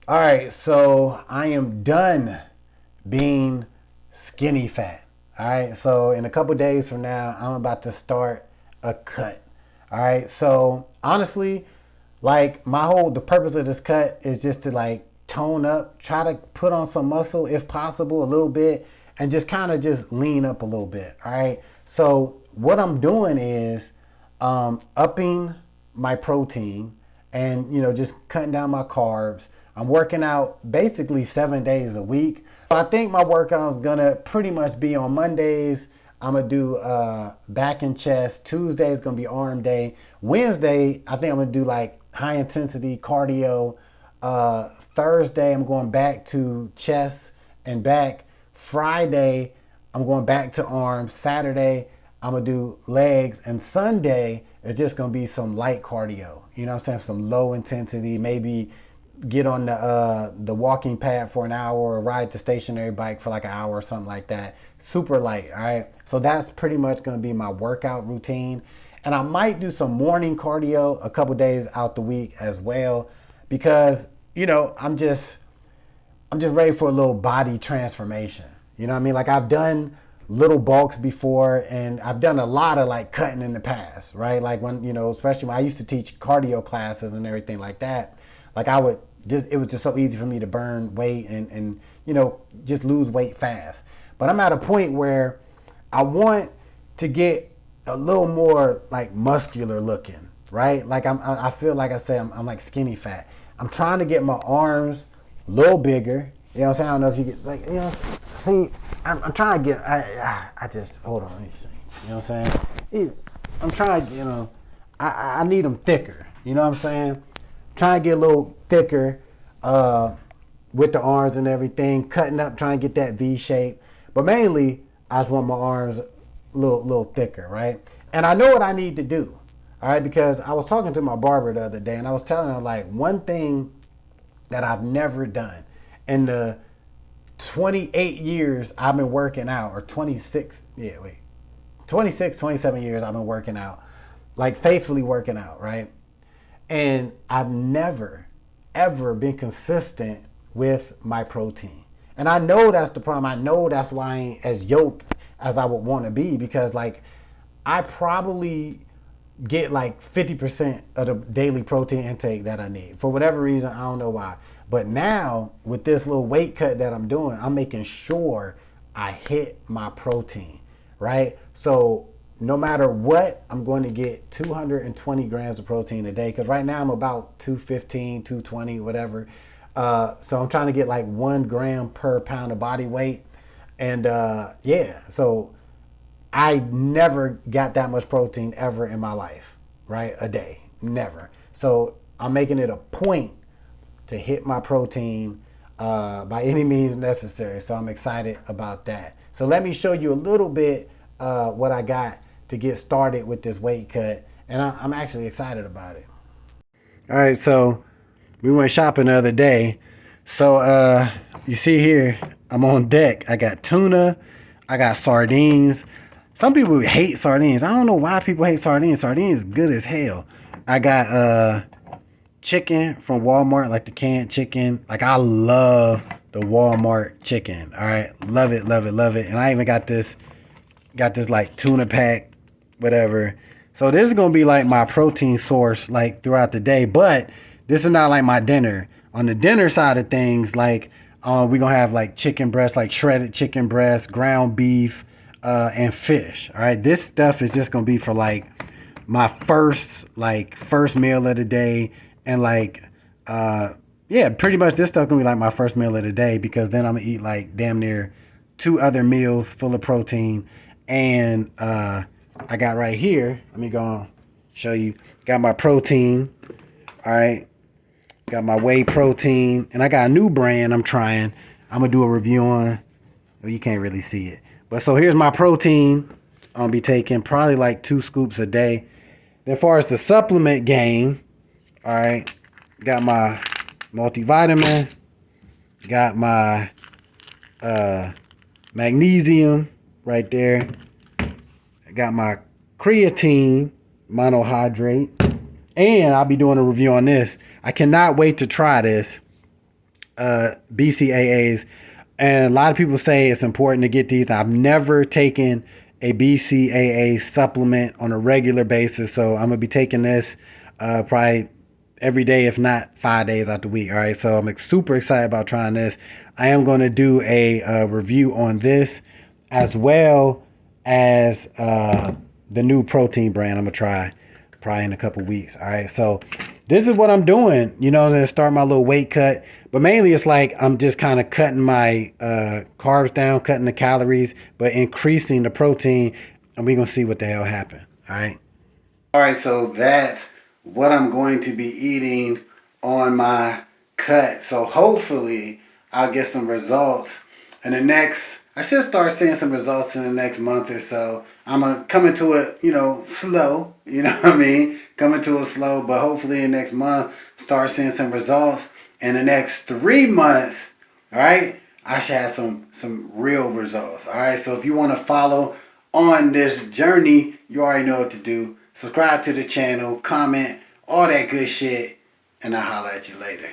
All right, so I am done being skinny fat. All right, so in a couple days from now, I'm about to start a cut. All right, so honestly, like the purpose of this cut is just to like tone up, try to put on some muscle if possible, a little bit, and just kind of just lean up a little bit. All right, so what I'm doing is upping my protein and just cutting down my carbs. I'm working out basically 7 days a week. I think my workout is gonna pretty much be on Mondays. I'm gonna do back and chest. Tuesday is gonna be arm day. Wednesday, I think I'm gonna do like high intensity cardio. Thursday, I'm going back to chest and back. Friday, I'm going back to arms. Saturday, I'm gonna do legs, and Sunday is just gonna be some light cardio. You know what I'm saying? Some low intensity, maybe get on the walking pad for an hour or ride the stationary bike for like an hour or something like that. Super light, all right? So that's pretty much gonna be my workout routine. And I might do some morning cardio a couple days out the week as well because, I'm just ready for a little body transformation. You know what I mean? Like I've done little bulks before and I've done a lot of like cutting in the past, right? Like when, especially when I used to teach cardio classes and everything like that, like it was just so easy for me to burn weight and just lose weight fast. But I'm at a point where I want to get a little more like muscular looking, right? Like I feel like I say I'm like skinny fat. I'm trying to get my arms a little bigger. You know what I'm saying? I don't know if you get like, see, I'm trying to get, I just, hold on, let me see. You know what I'm saying? I'm trying to, I need them thicker. You know what I'm saying? Trying to get a little thicker with the arms and everything, cutting up, trying to get that V shape. But mainly, I just want my arms a little thicker, right? And I know what I need to do, all right? Because I was talking to my barber the other day, and I was telling her like one thing that I've never done in the 28 years I've been working out, or 26, 26, 27 years I've been working out, like faithfully working out, right? And I've never, ever been consistent with my protein. And I know that's the problem. I know that's why I ain't as yoked as I would want to be because, like, I probably get like 50% of the daily protein intake that I need. For whatever reason, I don't know why. But now, with this little weight cut that I'm doing, I'm making sure I hit my protein, right? So no matter what, I'm going to get 220 grams of protein a day because right now I'm about 215, 220, whatever. So I'm trying to get like 1 gram per pound of body weight. And yeah, so I never got that much protein ever in my life, right? A day, never. So I'm making it a point to hit my protein by any means necessary. So I'm excited about that. So let me show you a little bit what I got to get started with this weight cut. And I'm actually excited about it. All right, so we went shopping the other day. So you see here, I'm on deck. I got tuna, I got sardines. Some people hate sardines. I don't know why people hate sardines. Sardines is good as hell. I got chicken from Walmart, like the canned chicken. Like I love the Walmart chicken. All right, love it, love it, love it. And I even got this like tuna pack, whatever. So this is gonna be like my protein source like throughout the day. But this is not like my dinner. On the dinner side of things, like we're gonna have like chicken breast, like shredded chicken breast, ground beef, and fish. All right, this stuff is just gonna be for like my first meal of the day, and like yeah, pretty much this stuff gonna be like my first meal of the day because then I'm gonna eat like damn near 2 other meals full of protein. And I got right here, let me go and show you, got my protein. All right, got my whey protein, and I got a new brand I'm trying. I'm gonna do a review on. Well, you can't really see it, but so here's my protein. I'll be taking probably like 2 scoops a day. Then, as far as the supplement game, all right, got my multivitamin, got my magnesium right there. I got my creatine monohydrate, and I'll be doing a review on this. I cannot wait to try this. BCAAs, and a lot of people say it's important to get these. I've never taken a BCAA supplement on a regular basis, so I'm gonna be taking this probably every day, if not 5 days out the week. All right, so I'm super excited about trying this. I am going to do a review on this as well as the new protein brand I'm gonna try probably in a couple weeks. All right, so this is what I'm doing. You know, to start my little weight cut, but mainly it's like I'm just kind of cutting my carbs down, cutting the calories, but increasing the protein, and we're gonna see what the hell happens. All right. All right, so that's what I'm going to be eating on my cut. So hopefully I'll get some results in the next. I should start seeing some results in the next month or so. I'm coming to it, slow. You know what I mean? Coming to it slow, but hopefully in the next month start seeing some results. In the next 3 months, all right, I should have some real results. All right, so if you want to follow on this journey, you already know what to do. Subscribe to the channel, comment, all that good shit, and I'll holler at you later.